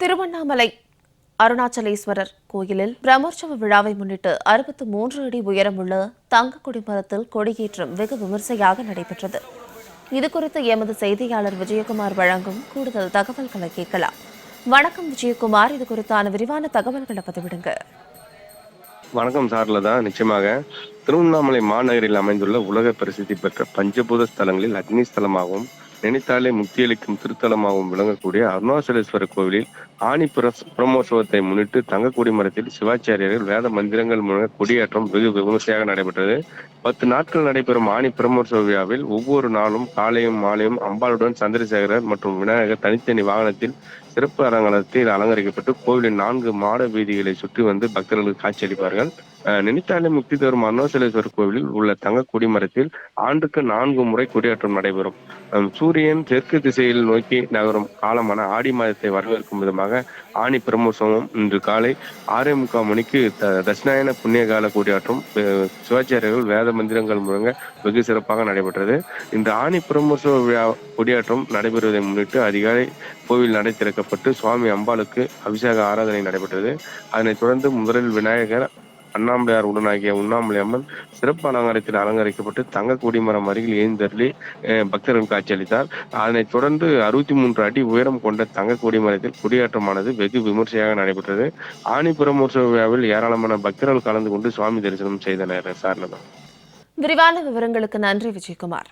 திருவண்ணாமலை அருணாச்சலேஸ்வரர் கோயிலில் பிரம்மோற்சவ விழாவை முன்னிட்டு 63 அடி உயரமுள்ள தங்க கொடிமரத்தில் கொடியேற்றம் வெகு விமர்சையாக நடைபெற்றது. இதுகுறித்து எமது செய்தியாளர் விஜயகுமார் வழங்கும் கூடுதல் தகவல்களை கேட்கலாம். வணக்கம் விஜயகுமார், இது குறித்தான விரிவான தகவல்களை பதிவிடுங்க. வணக்கம் சார்லதா. நிச்சயமாக திருவண்ணாமலை மாநகரில் அமைந்துள்ள உலக பிரசித்தி பெற்ற பஞ்சபூத ஸ்தலங்களில் அக்னி ஸ்தலமாகவும் நினைத்தாலே முக்தியளிக்கும் திருத்தலமாகவும் விளங்கக்கூடிய அருணாச்சலேஸ்வரர் கோவிலில் ஆணி பிரமோற்சவத்தை முன்னிட்டு தங்க கொடிமரத்தில் சிவாச்சாரியர்கள் வேத மந்திரங்கள் மூலம் கொடியேற்றம் வெகு விமர்சையாக நடைபெற்றது. 10 நாட்கள் நடைபெறும் ஆணி பிரமோற்சவ விழாவில் ஒவ்வொரு நாளும் காலையும் மாலையும் அம்பாளுடன் சந்திரசேகரர் மற்றும் விநாயகர் தனித்தனி வாகனத்தில் சிறப்பு அலங்காரத்தில் அலங்கரிக்கப்பட்டு கோவிலின் 4 மாட வீதிகளை சுற்றி வந்து பக்தர்களுக்கு காட்சியளிப்பார்கள். நினைத்தாலே முக்தி தரும் அருணாச்சலேஸ்வரர் கோவிலில் உள்ள தங்க கொடிமரத்தில் ஆண்டுக்கு 4 முறை கொடியேற்றம் நடைபெறும். சூரியன் தெற்கு திசையில் நோக்கி நகரும் காலமான ஆடி மாதத்தை வரவேற்கும் விதமாக ஆணி பிரமோற்சவம் இன்று காலை 6:45 மணிக்கு தட்சிணாயன புண்ணிய கால கொடியாற்றம் சிவாச்சாரியர்கள் வேத மந்திரங்கள் முழங்க வெகு சிறப்பாக நடைபெற்றது. இந்த ஆணி பிரமோற்சவ விழா கொடியாற்றம் நடைபெறுவதை முன்னிட்டு அதிகாலை கோவில் நடை திறக்கப்பட்டு சுவாமி அம்பாளுக்கு அபிஷேக ஆராதனை நடைபெற்றது. அதனைத் தொடர்ந்து முதலில் விநாயகர், அண்ணாமலையார் உடனாகிய உண்ணாமலை அம்மன் சிறப்பு அலங்காரத்தில் அலங்கரிக்கப்பட்டு தங்க கொடிமரம் அருகில் ஏந்தருளி பக்தர்கள் காட்சியளித்தார். அதனைத் தொடர்ந்து 63 அடி உயரம் கொண்ட தங்க கொடிமரத்தில் கொடியேற்றமானது வெகு விமர்சையாக நடைபெற்றது. ஆணி பிரமோற்சவ விழாவில் ஏராளமான பக்தர்கள் கலந்து கொண்டு சுவாமி தரிசனம் செய்தனர். சார்லதா. விரிவான விவரங்களுக்கு நன்றி விஜயகுமார்.